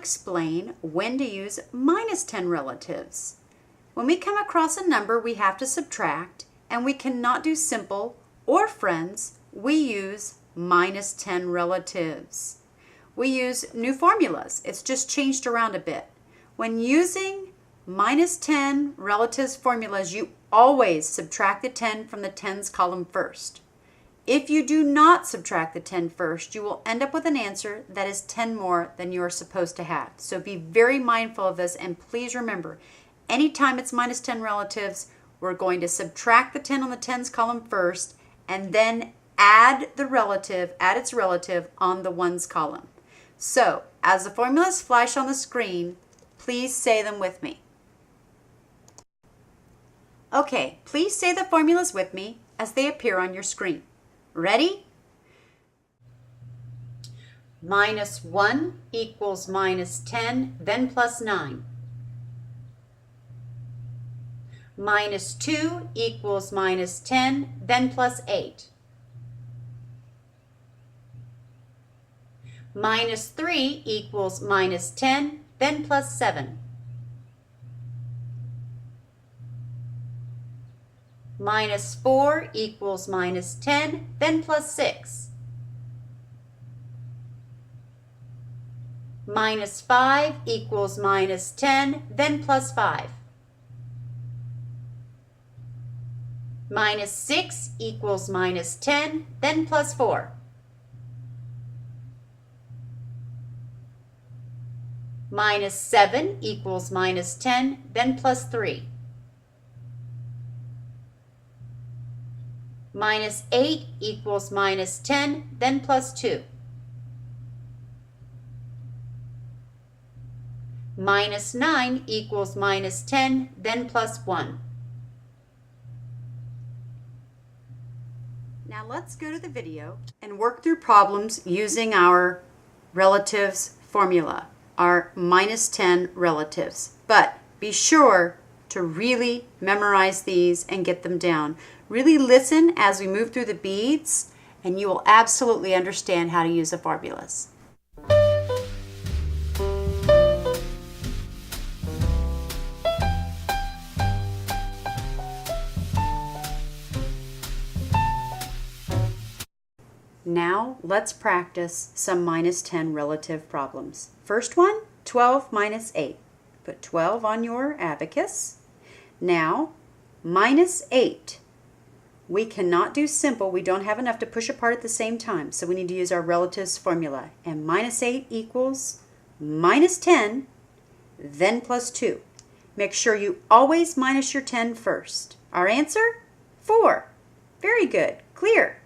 explain when to use minus 10 relatives. When we come across a number we have to subtract and we cannot do simple or friends, we use minus 10 relatives. We use new formulas. It's just changed around a bit. When using minus 10 relatives formulas, you always subtract the 10 from the tens column first. If you do not subtract the 10 first, you will end up with an answer that is 10 more than you are supposed to have. So be very mindful of this, and please remember, anytime it's minus 10 relatives, we're going to subtract the 10 on the tens column first and then add its relative on the ones column. So, as the formulas flash on the screen, please say them with me. Okay, please say the formulas with me as they appear on your screen. Ready? Minus 1 equals minus 10, then plus 9. Minus 2 equals minus 10, then plus 8. Minus 3 equals minus 10, then plus 7. Minus 4 equals minus 10, then plus 6. Minus 5 equals minus 10, then plus 5. Minus 6 equals minus 10, then plus 4. Minus 7 equals minus 10, then plus 3. Minus 8 equals minus 10, then plus 2. Minus 9 equals minus 10, then plus 1. Now let's go to the video and work through problems using our relatives formula, our minus 10 relatives. But be sure to really memorize these and get them down. Really listen as we move through the beads, and you will absolutely understand how to use the formulas. Now let's practice some minus 10 relative problems. First one, 12 minus 8. Put 12 on your abacus. Now, minus 8. We cannot do simple. We don't have enough to push apart at the same time, so we need to use our relatives formula. And minus 8 equals minus 10, then plus 2. Make sure you always minus your 10 first. Our answer? 4. Very good. Clear.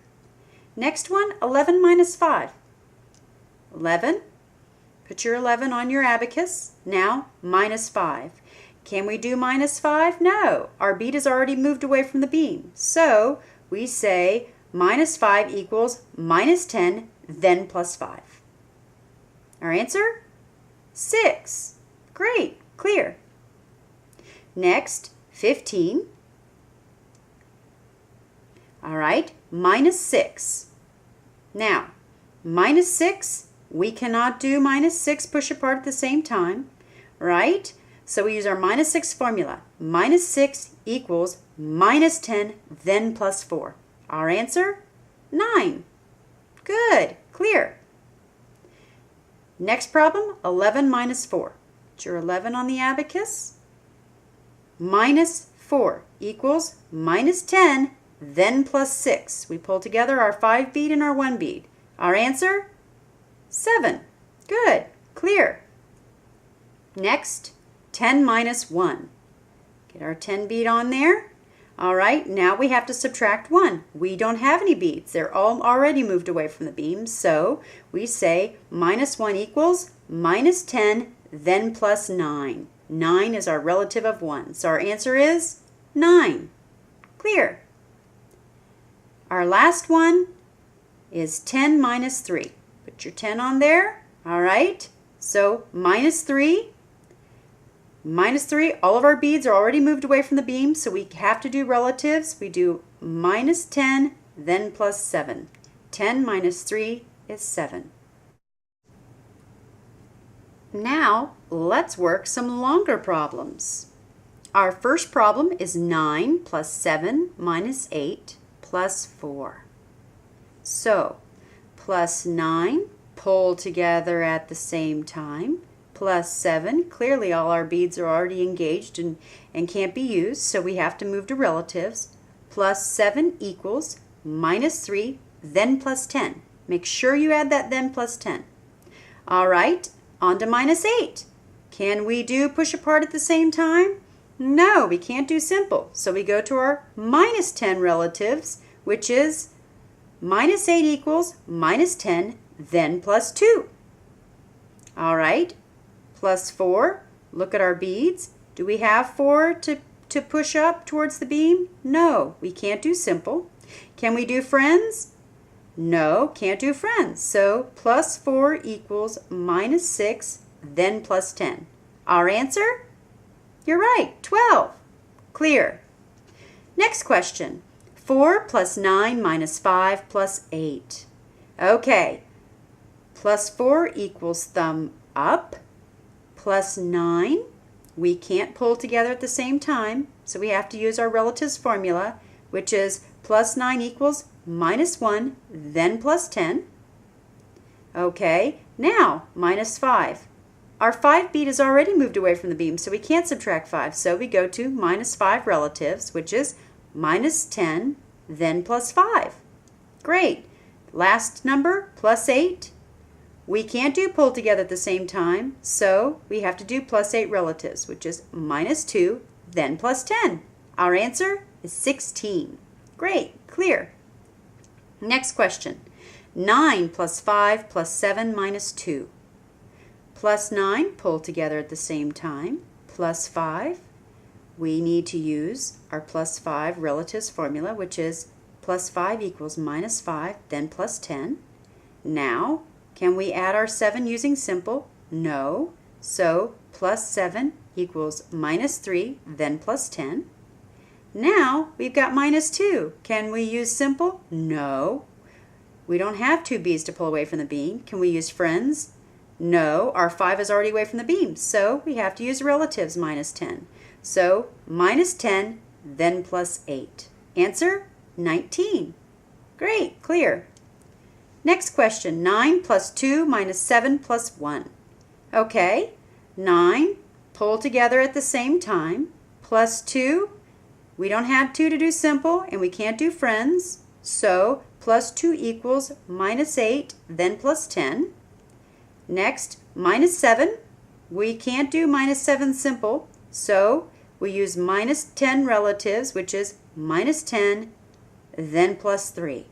Next one, 11 minus 5. 11. Put your 11 on your abacus. Now, minus 5. Can we do minus 5? No. Our bead has already moved away from the beam. So, we say minus 5 equals minus 10, then plus 5. Our answer? 6. Great. Clear. Next, 15. All right, minus 6. Now, minus 6, we cannot do minus 6 push apart at the same time, right? So we use our minus 6 formula. Minus 6 equals minus 10, then plus 4. Our answer? 9. Good. Clear. Next problem, 11 minus 4. Put your 11 on the abacus. Minus 4 equals minus 10, then plus 6. We pull together our 5 bead and our 1 bead. Our answer? 7. Good. Clear. Next, 10 minus 1. Get our 10 bead on there. All right, now we have to subtract 1. We don't have any beads. They're all already moved away from the beam, so we say minus 1 equals minus 10, then plus 9. 9 is our relative of 1, so our answer is 9. Clear. Our last one is 10 minus 3. Put your 10 on there. All right, so minus 3. Minus 3, all of our beads are already moved away from the beam, so we have to do relatives. We do minus 10, then plus 7. 10 minus 3 is 7. Now, let's work some longer problems. Our first problem is 9 plus 7 minus 8 plus 4. So, plus 9, pull together at the same time, plus 7, clearly all our beads are already engaged and can't be used, so we have to move to relatives, plus 7 equals minus 3, then plus 10. Make sure you add that then plus 10. All right, on to minus 8. Can we do push apart at the same time? No, we can't do simple. So we go to our minus 10 relatives, which is minus 8 equals minus 10, then plus 2. All right, plus 4. Look at our beads. Do we have 4 to push up towards the beam? No, we can't do simple. Can we do friends? No, can't do friends. So plus 4 equals minus 6, then plus 10. Our answer? You're right, 12. Clear. Next question. 4 plus 9 minus 5 plus 8. Okay, plus 4 equals thumb up. Plus 9, we can't pull together at the same time, so we have to use our relatives formula, which is plus 9 equals minus 1, then plus 10. Okay, now minus 5. Our 5 bead is already moved away from the beam, so we can't subtract 5. So we go to minus 5 relatives, which is minus 10, then plus 5. Great. Last number, plus 8. We can't do pull together at the same time, so we have to do plus 8 relatives, which is minus 2, then plus 10. Our answer is 16. Great. Clear. Next question. 9 plus 5 plus 7 minus 2. Plus 9, pull together at the same time. Plus 5, we need to use our plus 5 relatives formula, which is plus 5 equals minus 5, then plus 10. Now, can we add our 7 using simple? No. So, plus 7 equals minus 3, then plus 10. Now, we've got minus 2. Can we use simple? No. We don't have 2 beads to pull away from the beam. Can we use friends? No, our 5 is already away from the beam, so we have to use relatives minus 10. So minus 10, then plus 8. Answer, 19. Great, clear. Next question, 9 plus 2 minus 7 plus 1. Okay, 9, pull together at the same time, plus 2. We don't have 2 to do simple, and we can't do friends, so plus 2 equals minus 8, then plus 10. Next, minus 7. We can't do minus 7 simple, so we use minus 10 relatives, which is minus 10, then plus 3.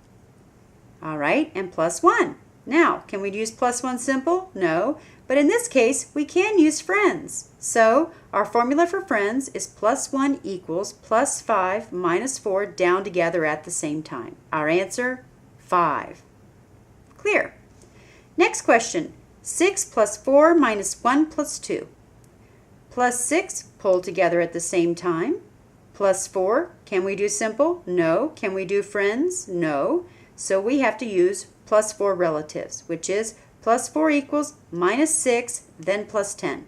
All right, and plus 1. Now, can we use plus 1 simple? No, but in this case, we can use friends. So our formula for friends is plus 1 equals plus 5 minus 4 down together at the same time. Our answer, 5. Clear. Next question. 6 plus 4 minus 1 plus 2. Plus 6, pull together at the same time. Plus 4, can we do simple? No. Can we do friends? No. So we have to use plus 4 relatives, which is plus 4 equals minus 6, then plus 10.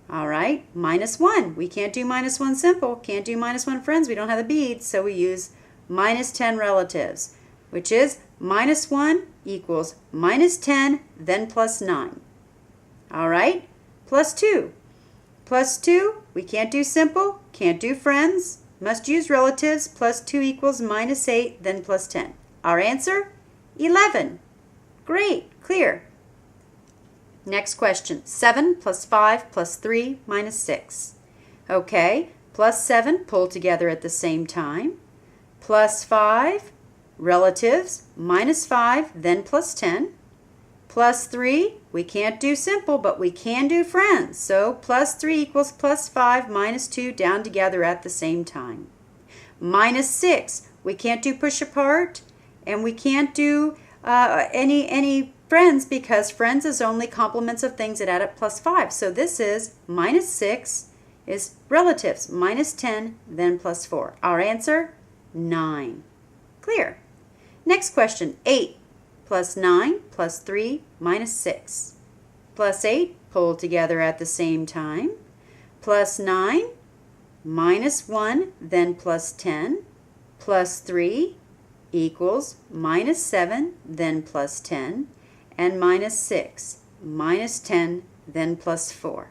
All right, minus 1. We can't do minus 1 simple. Can't do minus 1 friends. We don't have the beads, so we use minus 10 relatives, which is minus 1 equals minus 10, then plus 9. All right, plus 2. Plus 2, we can't do simple, can't do friends, must use relatives. Plus 2 equals minus 8, then plus 10. Our answer, 11. Great, clear. Next question, 7 plus 5 plus 3 minus 6. Okay, plus 7, pull together at the same time. Plus 5, relatives, minus 5, then plus 10. Plus 3, we can't do simple, but we can do friends. So plus 3 equals plus 5 minus 2 down together at the same time. Minus 6, we can't do push apart, and we can't do any friends because friends is only complements of things that add up plus 5. So this is minus 6 is relatives, minus 10, then plus 4. Our answer, 9. Clear. Next question, 8 plus 9 plus 3 minus 6. Plus 8, pull together at the same time. Plus 9, minus 1, then plus 10, plus 3 equals minus 7, then plus 10, and minus 6, minus 10, then plus 4.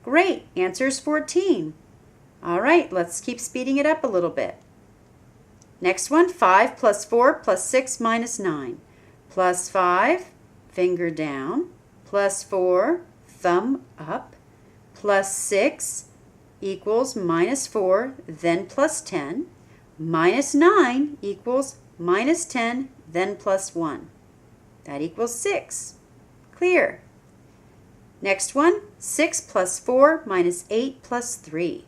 Great, answer is 14. All right, let's keep speeding it up a little bit. Next one, 5 plus 4 plus 6 minus 9. Plus 5, finger down, plus 4, thumb up, plus 6 equals minus 4, then plus 10, minus 9 equals minus 10, then plus 1. That equals 6. Clear. Next one, 6 plus 4 minus 8 plus 3.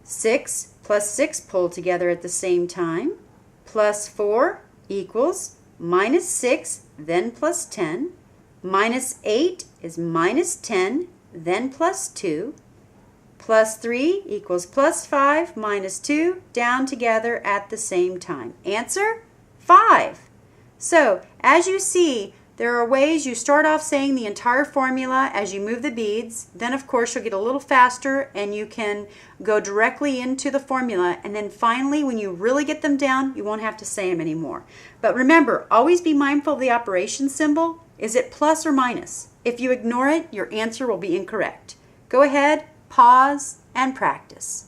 6 plus 6 pull together at the same time, plus 4 equals minus 6, then plus 10, minus 8 is minus 10, then plus 2, plus 3 equals plus 5 minus 2, down together at the same time. Answer, 5. So, as you see, there are ways you start off saying the entire formula as you move the beads. Then, of course, you'll get a little faster and you can go directly into the formula. And then finally, when you really get them down, you won't have to say them anymore. But remember, always be mindful of the operation symbol. Is it plus or minus? If you ignore it, your answer will be incorrect. Go ahead, pause, and practice.